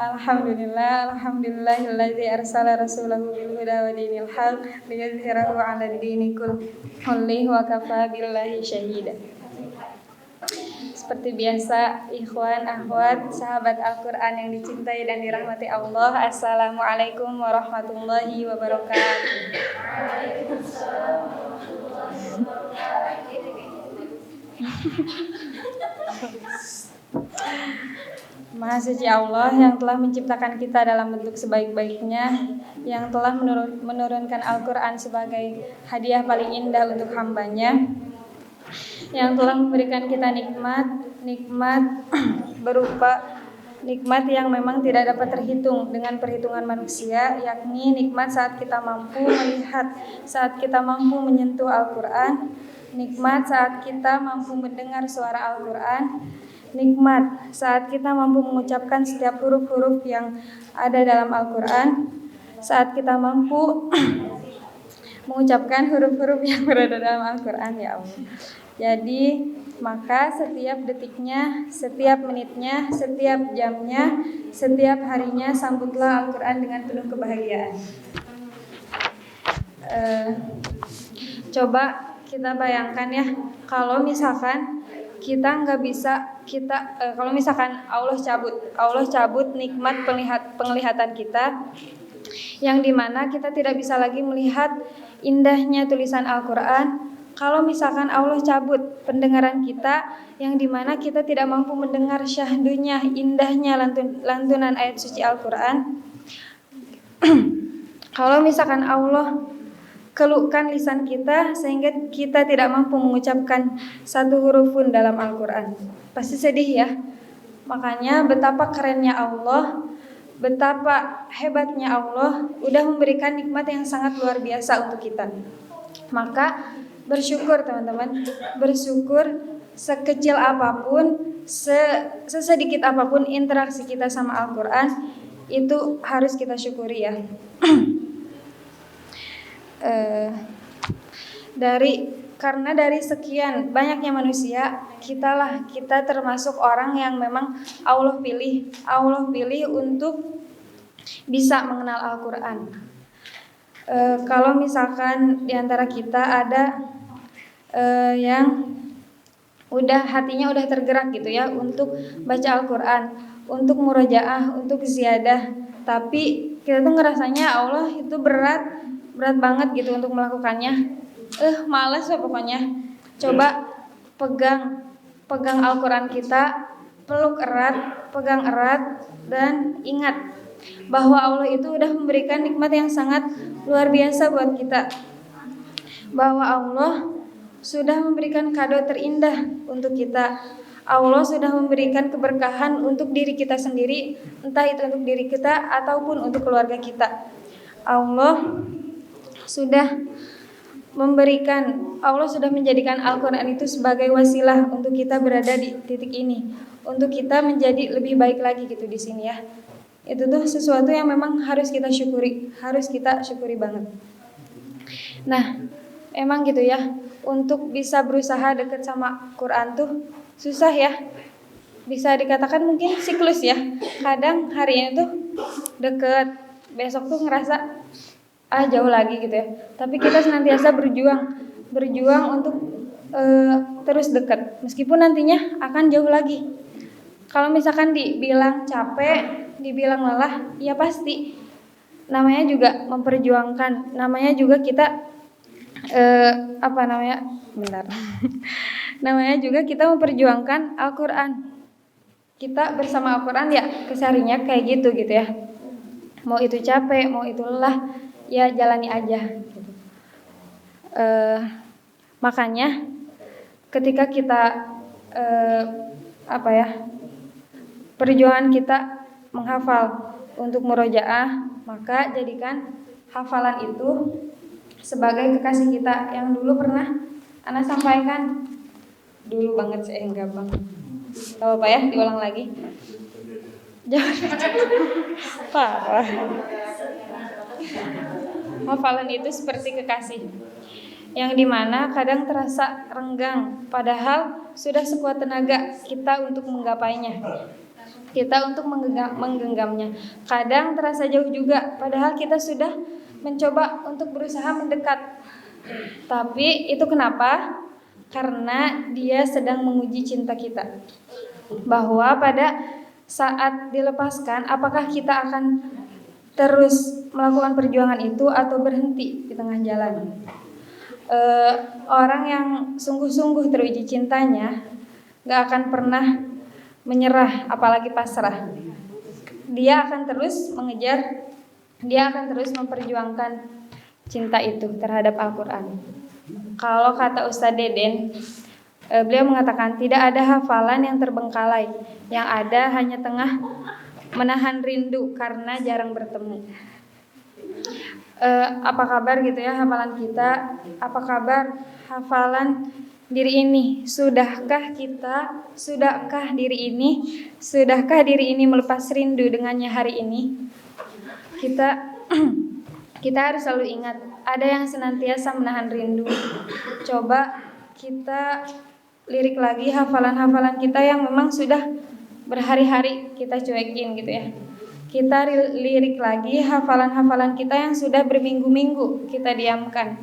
Alhamdulillahilladzi arsala rasulahu bil huda wa dinil haq liyudhhirahu 'ala dini kullihi wa kafaa billahi syahida. Seperti biasa, ikhwan, akhwat, sahabat Al-Quran yang dicintai dan dirahmati Allah, Assalamualaikum warahmatullahi wabarakatuh. Maha suci Allah yang telah menciptakan kita dalam bentuk sebaik-baiknya, yang telah menurunkan Al-Quran sebagai hadiah paling indah untuk hambanya, yang telah memberikan kita nikmat berupa nikmat yang memang tidak dapat terhitung dengan perhitungan manusia, yakni nikmat saat kita mampu melihat, saat kita mampu menyentuh Al-Quran, nikmat saat kita mampu mendengar suara Al-Quran, nikmat saat kita mampu mengucapkan setiap huruf-huruf yang ada dalam Al-Quran, saat kita mampu mengucapkan huruf-huruf yang berada dalam Al-Quran, ya Allah. Jadi maka setiap detiknya, setiap menitnya, setiap jamnya, setiap harinya sambutlah Al-Quran dengan penuh kebahagiaan. Coba kita bayangkan ya, kalau misalkan kita nggak bisa, kalau misalkan Allah cabut nikmat penglihatan kita, yang dimana kita tidak bisa lagi melihat indahnya tulisan Al-Quran. Kalau misalkan Allah cabut pendengaran kita, yang dimana kita tidak mampu mendengar syahdunya, indahnya lantunan ayat suci Al-Quran. Kalau misalkan Allah kelukkan lisan kita sehingga kita tidak mampu mengucapkan satu huruf pun dalam Al-Quran, pasti sedih ya. Makanya betapa kerennya Allah, betapa hebatnya Allah udah memberikan nikmat yang sangat luar biasa untuk kita. Maka bersyukur teman-teman, bersyukur sekecil apapun, sesedikit apapun interaksi kita sama Al-Quran, itu harus kita syukuri ya. Karena dari sekian banyaknya manusia, kita termasuk orang yang memang Allah pilih untuk bisa mengenal Al-Quran. Kalau misalkan diantara kita ada yang hatinya udah tergerak gitu ya untuk baca Al-Quran, untuk murojaah, untuk ziyadah, tapi kita tuh ngerasanya Allah itu berat banget gitu untuk melakukannya. Malas lah pokoknya. Coba pegang Al-Quran kita, pegang erat dan ingat bahwa Allah itu udah memberikan nikmat yang sangat luar biasa buat kita. Bahwa Allah sudah memberikan kado terindah untuk kita. Allah sudah memberikan keberkahan untuk diri kita sendiri, entah itu untuk diri kita ataupun untuk keluarga kita. Allah sudah menjadikan Al-Quran itu sebagai wasilah untuk kita berada di titik ini, untuk kita menjadi lebih baik lagi gitu di sini ya. Itu tuh sesuatu yang memang harus kita syukuri banget. Nah, emang gitu ya, untuk bisa berusaha dekat sama Quran tuh susah ya. Bisa dikatakan mungkin siklus ya. Kadang hari ini tuh deket, besok tuh ngerasa jauh lagi gitu ya. Tapi kita senantiasa berjuang untuk terus dekat, meskipun nantinya akan jauh lagi. Kalau misalkan dibilang capek, dibilang lelah, ya pasti. Namanya juga memperjuangkan, namanya juga kita namanya juga kita memperjuangkan Al-Quran. Kita bersama Al-Quran ya kesehariannya kayak gitu ya. Mau itu capek, mau itu lelah, ya jalani aja gitu. Makanya ketika kita perjuangan kita menghafal untuk murojaah, maka jadikan hafalan itu sebagai kekasih kita yang dulu pernah Ana sampaikan. Dulu banget sih, enggak bang. Gak apa-apa ya, diulang lagi. Jangan parah. Hafalan itu seperti kekasih yang dimana kadang terasa renggang, padahal sudah sekuat tenaga kita untuk menggapainya. kita untuk menggenggamnya. Kadang terasa jauh juga, padahal kita sudah mencoba untuk berusaha mendekat. Tapi itu kenapa? Karena dia sedang menguji cinta kita. Bahwa pada saat dilepaskan, apakah kita akan terus melakukan perjuangan itu atau berhenti di tengah jalan. Orang yang sungguh-sungguh teruji cintanya gak akan pernah menyerah, apalagi pasrah. Dia akan terus mengejar, dia akan terus memperjuangkan cinta itu terhadap Al-Quran. Kalau kata Ustadz Deden, beliau mengatakan tidak ada hafalan yang terbengkalai, yang ada hanya tengah menahan rindu karena jarang bertemu. Apa kabar gitu ya hafalan kita? Apa kabar hafalan diri ini? Sudahkah diri ini melepas rindu dengannya hari ini? Kita harus selalu ingat, ada yang senantiasa menahan rindu. Coba kita lirik lagi hafalan-hafalan kita yang memang sudah berhari-hari kita cuekin gitu ya. Kita lirik lagi hafalan-hafalan kita yang sudah berminggu-minggu kita diamkan.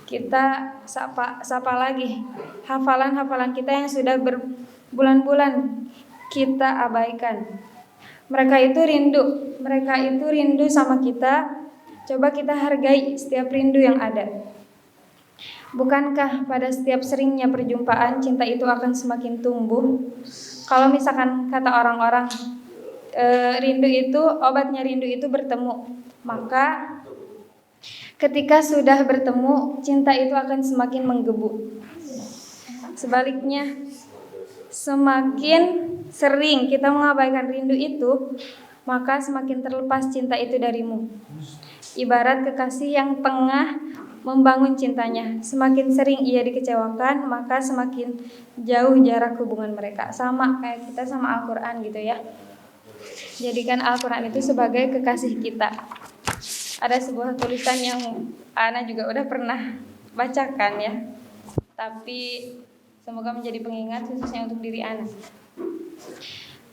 Kita sapa lagi hafalan-hafalan kita yang sudah berbulan-bulan kita abaikan. Mereka itu rindu sama kita. Coba kita hargai setiap rindu yang ada. Bukankah pada setiap seringnya perjumpaan cinta itu akan semakin tumbuh? Kalau misalkan kata orang-orang, obatnya rindu itu bertemu, maka ketika sudah bertemu, cinta itu akan semakin menggebu. Sebaliknya, semakin sering kita mengabaikan rindu itu, maka semakin terlepas cinta itu darimu. Ibarat kekasih yang tengah membangun cintanya, semakin sering ia dikecewakan, maka semakin jauh jarak hubungan mereka. Sama kayak kita sama Al-Quran gitu ya. Jadikan Al-Quran itu sebagai kekasih kita. Ada sebuah tulisan yang Ana juga udah pernah bacakan ya, tapi semoga menjadi pengingat khususnya untuk diri Ana.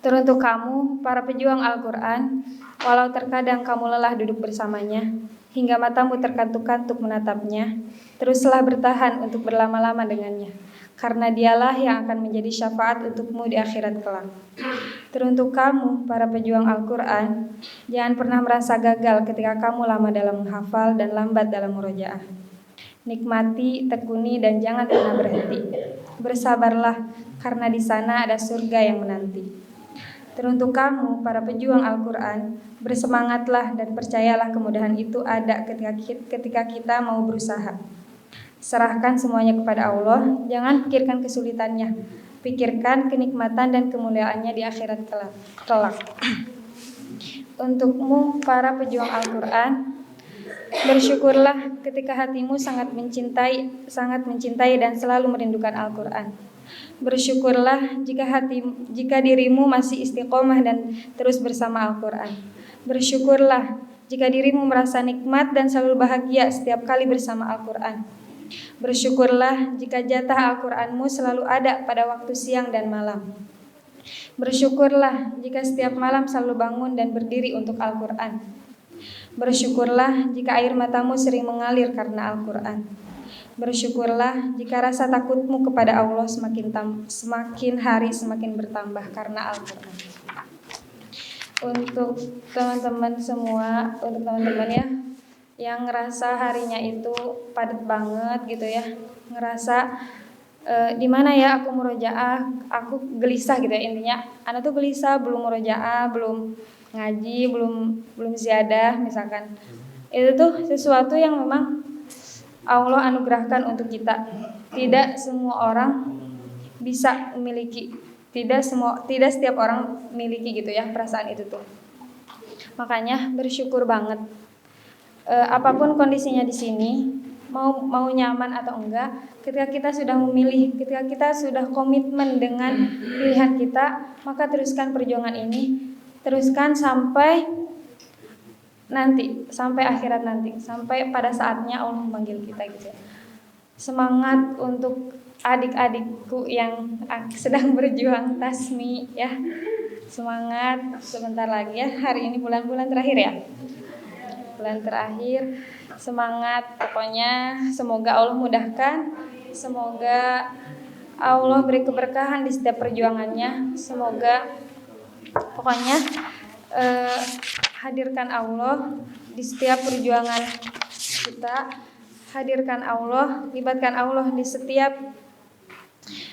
Teruntuk kamu, para pejuang Al-Quran, walau terkadang kamu lelah duduk bersamanya, hingga matamu terkantuk-kantuk menatapnya, teruslah bertahan untuk berlama-lama dengannya, karena dialah yang akan menjadi syafaat untukmu di akhirat kelak. Teruntuk kamu, para pejuang Al-Quran, jangan pernah merasa gagal ketika kamu lama dalam menghafal dan lambat dalam murojaah. Nikmati, tekuni, dan jangan pernah berhenti. Bersabarlah, karena di sana ada surga yang menanti. Teruntuk kamu, para pejuang Al-Quran, bersemangatlah dan percayalah kemudahan itu ada ketika kita mau berusaha. Serahkan semuanya kepada Allah, jangan pikirkan kesulitannya, pikirkan kenikmatan dan kemuliaannya di akhirat kelak. Untukmu, para pejuang Al-Quran, bersyukurlah ketika hatimu sangat mencintai dan selalu merindukan Al-Quran. Bersyukurlah jika dirimu masih istiqomah dan terus bersama Al-Quran. Bersyukurlah jika dirimu merasa nikmat dan selalu bahagia setiap kali bersama Al-Quran. Bersyukurlah jika jatah Al-Quranmu selalu ada pada waktu siang dan malam. Bersyukurlah jika setiap malam selalu bangun dan berdiri untuk Al-Quran. Bersyukurlah jika air matamu sering mengalir karena Al-Quran. Bersyukurlah jika rasa takutmu kepada Allah semakin hari semakin bertambah karena Al-Quran. Untuk teman-teman semua, untuk teman-teman ya yang ngerasa harinya itu padat banget gitu ya, ngerasa di mana ya aku murojaah, aku gelisah gitu ya, intinya Ana tuh gelisah, belum murojaah, belum ngaji, belum ziyadah misalkan. Itu tuh sesuatu yang memang Allah anugerahkan untuk kita. Tidak semua orang bisa memiliki, tidak setiap orang memiliki gitu ya perasaan itu tuh. Makanya bersyukur banget. Apapun kondisinya di sini, mau nyaman atau enggak, ketika kita sudah memilih, ketika kita sudah komitmen dengan pilihan kita, maka teruskan perjuangan ini, teruskan sampai nanti, sampai akhirat nanti, sampai pada saatnya Allah memanggil kita gitu. Semangat untuk adik-adikku yang sedang berjuang tasmi ya. Semangat, sebentar lagi ya. Hari ini bulan-bulan terakhir ya. Bulan terakhir, semangat. Pokoknya semoga Allah mudahkan. Semoga Allah beri keberkahan di setiap perjuangannya. Semoga pokoknya hadirkan Allah di setiap perjuangan kita. Hadirkan Allah, libatkan Allah di setiap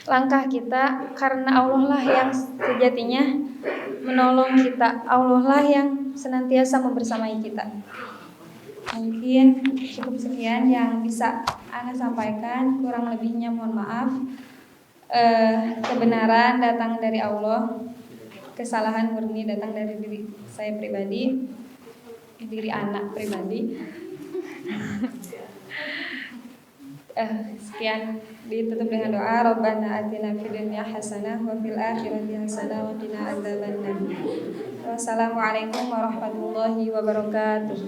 langkah kita, karena Allah lah yang sejatinya menolong kita. Allah lah yang senantiasa membersamai kita. Mungkin cukup sekian yang bisa Ana sampaikan, kurang lebihnya mohon maaf. Kebenaran datang dari Allah, kesalahan murni datang dari diri saya pribadi, diri anak pribadi. Sekian, ditutup dengan doa. Rabbana atina fid dunya hasanah wa fil akhirati hasanah wa qina adzabannar. Wassalamualaikum warahmatullahi wabarakatuh.